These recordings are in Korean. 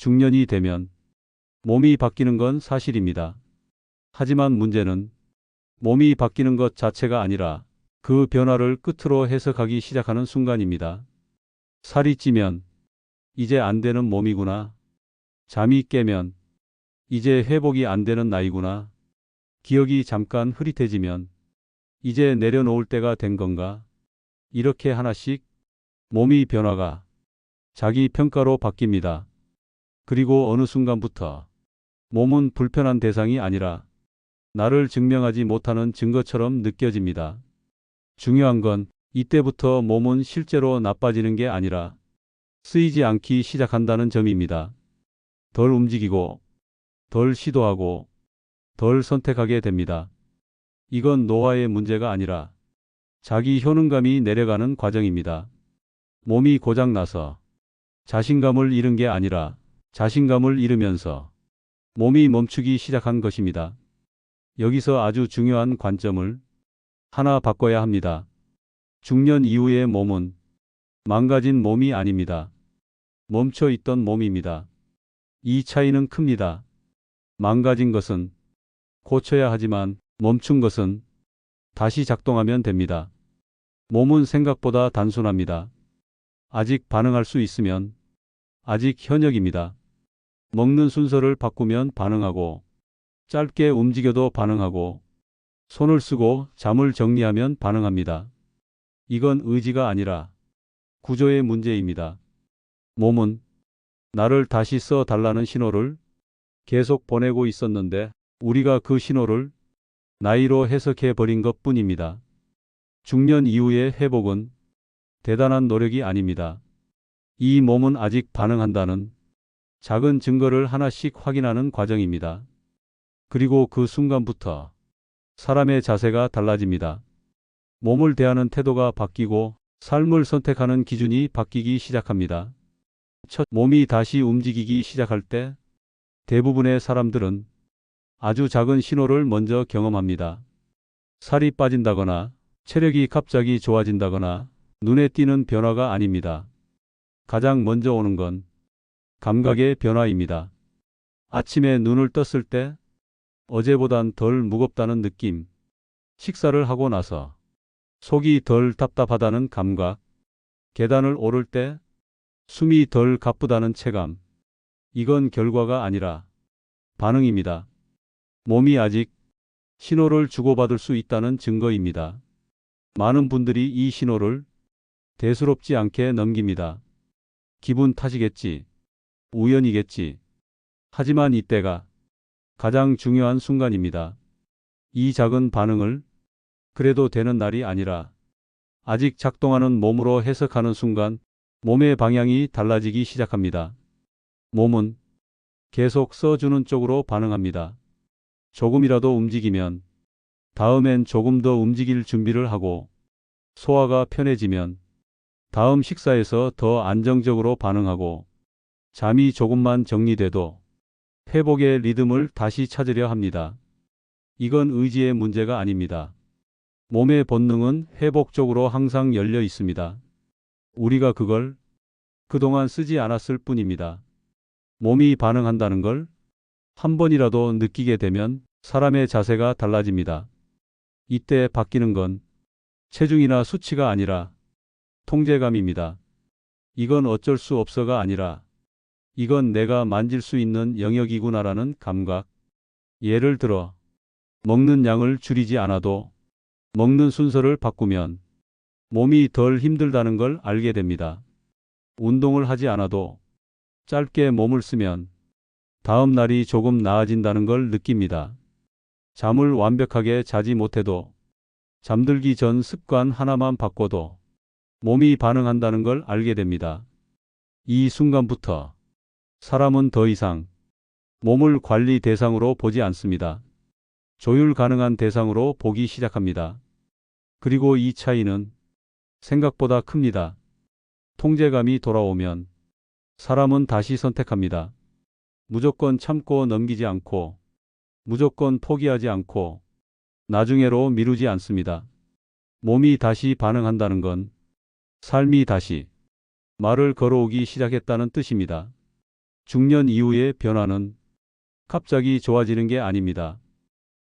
중년이 되면 몸이 바뀌는 건 사실입니다. 하지만 문제는 몸이 바뀌는 것 자체가 아니라 그 변화를 끝으로 해석하기 시작하는 순간입니다. 살이 찌면 이제 안 되는 몸이구나. 잠이 깨면 이제 회복이 안 되는 나이구나. 기억이 잠깐 흐릿해지면 이제 내려놓을 때가 된 건가. 이렇게 하나씩 몸이 변화가 자기 평가로 바뀝니다. 그리고 어느 순간부터 몸은 불편한 대상이 아니라 나를 증명하지 못하는 증거처럼 느껴집니다. 중요한 건 이때부터 몸은 실제로 나빠지는 게 아니라 쓰이지 않기 시작한다는 점입니다. 덜 움직이고, 덜 시도하고, 덜 선택하게 됩니다. 이건 노화의 문제가 아니라 자기 효능감이 내려가는 과정입니다. 몸이 고장나서 자신감을 잃은 게 아니라 자신감을 잃으면서 몸이 멈추기 시작한 것입니다. 여기서 아주 중요한 관점을 하나 바꿔야 합니다. 중년 이후의 몸은 망가진 몸이 아닙니다. 멈춰 있던 몸입니다. 이 차이는 큽니다. 망가진 것은 고쳐야 하지만 멈춘 것은 다시 작동하면 됩니다. 몸은 생각보다 단순합니다. 아직 반응할 수 있으면 아직 현역입니다. 먹는 순서를 바꾸면 반응하고, 짧게 움직여도 반응하고, 손을 쓰고 잠을 정리하면 반응합니다. 이건 의지가 아니라 구조의 문제입니다. 몸은 나를 다시 써 달라는 신호를 계속 보내고 있었는데 우리가 그 신호를 나이로 해석해 버린 것 뿐입니다. 중년 이후의 회복은 대단한 노력이 아닙니다. 이 몸은 아직 반응한다는 작은 증거를 하나씩 확인하는 과정입니다. 그리고 그 순간부터 사람의 자세가 달라집니다. 몸을 대하는 태도가 바뀌고 삶을 선택하는 기준이 바뀌기 시작합니다. 첫 몸이 다시 움직이기 시작할 때 대부분의 사람들은 아주 작은 신호를 먼저 경험합니다. 살이 빠진다거나 체력이 갑자기 좋아진다거나 눈에 띄는 변화가 아닙니다. 가장 먼저 오는 건 감각의 변화입니다. 아침에 눈을 떴을 때 어제보단 덜 무겁다는 느낌, 식사를 하고 나서 속이 덜 답답하다는 감각, 계단을 오를 때 숨이 덜 가쁘다는 체감. 이건 결과가 아니라 반응입니다. 몸이 아직 신호를 주고받을 수 있다는 증거입니다. 많은 분들이 이 신호를 대수롭지 않게 넘깁니다. 기분 탓이겠지, 우연이겠지. 하지만 이때가 가장 중요한 순간입니다. 이 작은 반응을 그래도 되는 날이 아니라 아직 작동하는 몸으로 해석하는 순간 몸의 방향이 달라지기 시작합니다. 몸은 계속 써주는 쪽으로 반응합니다. 조금이라도 움직이면 다음엔 조금 더 움직일 준비를 하고, 소화가 편해지면 다음 식사에서 더 안정적으로 반응하고, 잠이 조금만 정리돼도 회복의 리듬을 다시 찾으려 합니다. 이건 의지의 문제가 아닙니다. 몸의 본능은 회복 쪽으로 항상 열려 있습니다. 우리가 그걸 그동안 쓰지 않았을 뿐입니다. 몸이 반응한다는 걸 한 번이라도 느끼게 되면 사람의 자세가 달라집니다. 이때 바뀌는 건 체중이나 수치가 아니라 통제감입니다. 이건 어쩔 수 없어가 아니라 이건 내가 만질 수 있는 영역이구나라는 감각. 예를 들어 먹는 양을 줄이지 않아도 먹는 순서를 바꾸면 몸이 덜 힘들다는 걸 알게 됩니다. 운동을 하지 않아도 짧게 몸을 쓰면 다음 날이 조금 나아진다는 걸 느낍니다. 잠을 완벽하게 자지 못해도 잠들기 전 습관 하나만 바꿔도 몸이 반응한다는 걸 알게 됩니다. 이 순간부터 사람은 더 이상 몸을 관리 대상으로 보지 않습니다. 조율 가능한 대상으로 보기 시작합니다. 그리고 이 차이는 생각보다 큽니다. 통제감이 돌아오면 사람은 다시 선택합니다. 무조건 참고 넘기지 않고, 무조건 포기하지 않고, 나중에로 미루지 않습니다. 몸이 다시 반응한다는 건 삶이 다시 말을 걸어오기 시작했다는 뜻입니다. 중년 이후의 변화는 갑자기 좋아지는 게 아닙니다.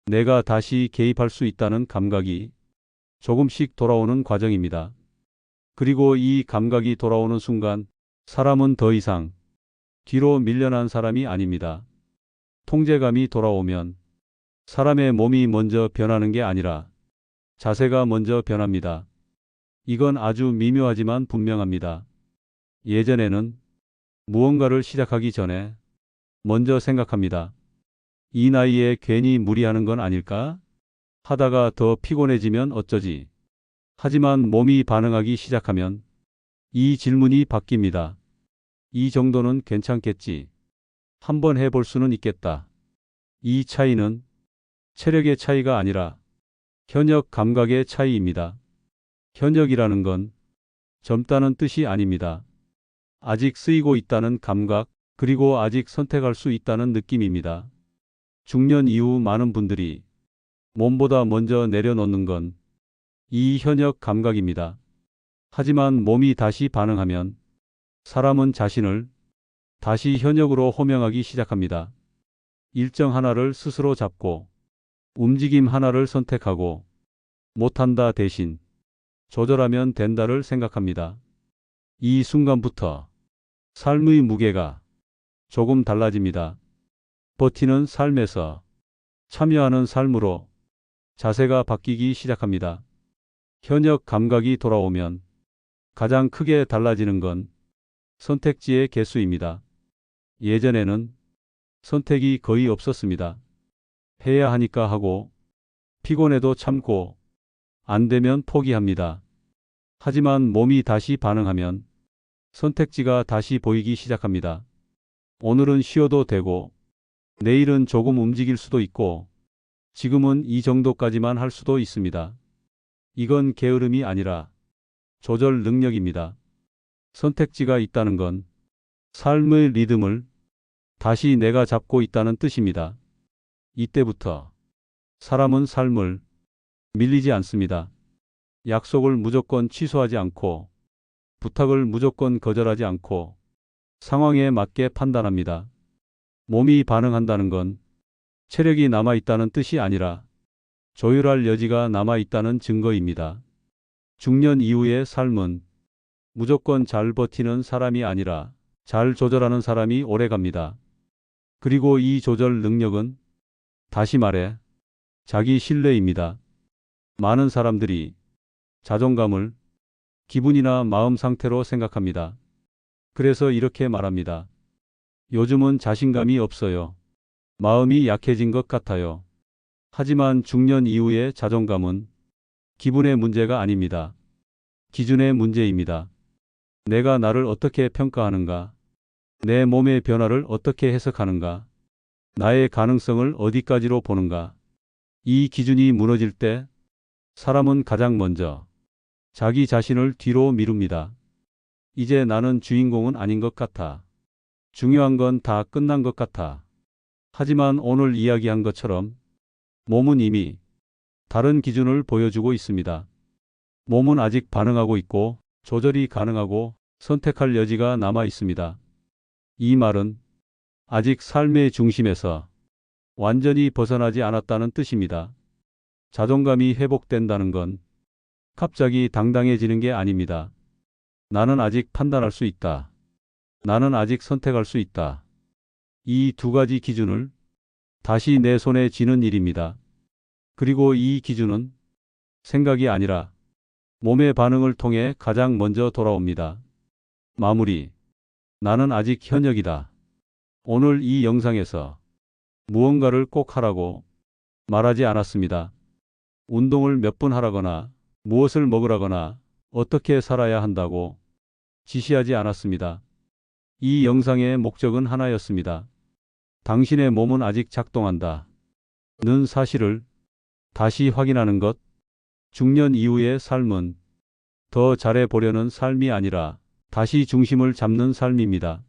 내가 다시 개입할 수 있다는 감각이 조금씩 돌아오는 과정입니다. 그리고 이 감각이 돌아오는 순간 사람은 더 이상 뒤로 밀려난 사람이 아닙니다. 통제감이 돌아오면 사람의 몸이 먼저 변하는 게 아니라 자세가 먼저 변합니다. 이건 아주 미묘하지만 분명합니다. 예전에는 무언가를 시작하기 전에 먼저 생각합니다. 이 나이에 괜히 무리하는 건 아닐까? 하다가 더 피곤해지면 어쩌지? 하지만 몸이 반응하기 시작하면 이 질문이 바뀝니다. 이 정도는 괜찮겠지. 한번 해볼 수는 있겠다. 이 차이는 체력의 차이가 아니라 현역 감각의 차이입니다. 현역이라는 건 젊다는 뜻이 아닙니다. 아직 쓰이고 있다는 감각, 그리고 아직 선택할 수 있다는 느낌입니다. 중년 이후 많은 분들이 몸보다 먼저 내려놓는 건 이 현역 감각입니다. 하지만 몸이 다시 반응하면 사람은 자신을 다시 현역으로 호명하기 시작합니다. 일정 하나를 스스로 잡고 움직임 하나를 선택하고 못한다 대신 조절하면 된다를 생각합니다. 이 순간부터 삶의 무게가 조금 달라집니다. 버티는 삶에서 참여하는 삶으로 자세가 바뀌기 시작합니다. 현역 감각이 돌아오면 가장 크게 달라지는 건 선택지의 개수입니다. 예전에는 선택이 거의 없었습니다. 해야 하니까 하고 피곤해도 참고 안 되면 포기합니다. 하지만 몸이 다시 반응하면 선택지가 다시 보이기 시작합니다. 오늘은 쉬어도 되고 내일은 조금 움직일 수도 있고 지금은 이 정도까지만 할 수도 있습니다. 이건 게으름이 아니라 조절 능력입니다. 선택지가 있다는 건 삶의 리듬을 다시 내가 잡고 있다는 뜻입니다. 이때부터 사람은 삶을 밀리지 않습니다. 약속을 무조건 취소하지 않고 부탁을 무조건 거절하지 않고 상황에 맞게 판단합니다. 몸이 반응한다는 건 체력이 남아있다는 뜻이 아니라 조율할 여지가 남아있다는 증거입니다. 중년 이후의 삶은 무조건 잘 버티는 사람이 아니라 잘 조절하는 사람이 오래갑니다. 그리고 이 조절 능력은 다시 말해 자기 신뢰입니다. 많은 사람들이 자존감을 기분이나 마음 상태로 생각합니다. 그래서 이렇게 말합니다. 요즘은 자신감이 없어요. 마음이 약해진 것 같아요. 하지만 중년 이후의 자존감은 기분의 문제가 아닙니다. 기준의 문제입니다. 내가 나를 어떻게 평가하는가? 내 몸의 변화를 어떻게 해석하는가? 나의 가능성을 어디까지로 보는가? 이 기준이 무너질 때 사람은 가장 먼저 자기 자신을 뒤로 미룹니다. 이제 나는 주인공은 아닌 것 같아. 중요한 건 다 끝난 것 같아. 하지만 오늘 이야기한 것처럼 몸은 이미 다른 기준을 보여주고 있습니다. 몸은 아직 반응하고 있고 조절이 가능하고 선택할 여지가 남아 있습니다. 이 말은 아직 삶의 중심에서 완전히 벗어나지 않았다는 뜻입니다. 자존감이 회복된다는 건 갑자기 당당해지는 게 아닙니다. 나는 아직 판단할 수 있다. 나는 아직 선택할 수 있다. 이 두 가지 기준을 다시 내 손에 쥐는 일입니다. 그리고 이 기준은 생각이 아니라 몸의 반응을 통해 가장 먼저 돌아옵니다. 마무리. 나는 아직 현역이다. 오늘 이 영상에서 무언가를 꼭 하라고 말하지 않았습니다. 운동을 몇 분 하라거나 무엇을 먹으라거나 어떻게 살아야 한다고 지시하지 않았습니다. 이 영상의 목적은 하나였습니다. 당신의 몸은 아직 작동한다. 는 사실을 다시 확인하는 것. 중년 이후의 삶은 더 잘해보려는 삶이 아니라 다시 중심을 잡는 삶입니다.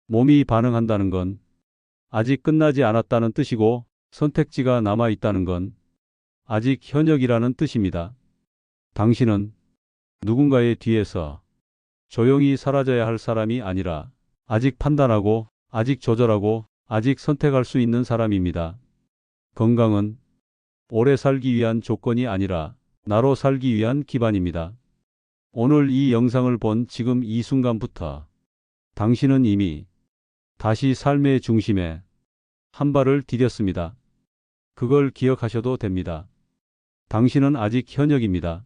몸이 반응한다는 건 아직 끝나지 않았다는 뜻이고 선택지가 남아있다는 건 아직 현역이라는 뜻입니다. 당신은 누군가의 뒤에서 조용히 사라져야 할 사람이 아니라 아직 판단하고 아직 조절하고 아직 선택할 수 있는 사람입니다. 건강은 오래 살기 위한 조건이 아니라 나로 살기 위한 기반입니다. 오늘 이 영상을 본 지금 이 순간부터 당신은 이미 다시 삶의 중심에 한 발을 디뎠습니다. 그걸 기억하셔도 됩니다. 당신은 아직 현역입니다.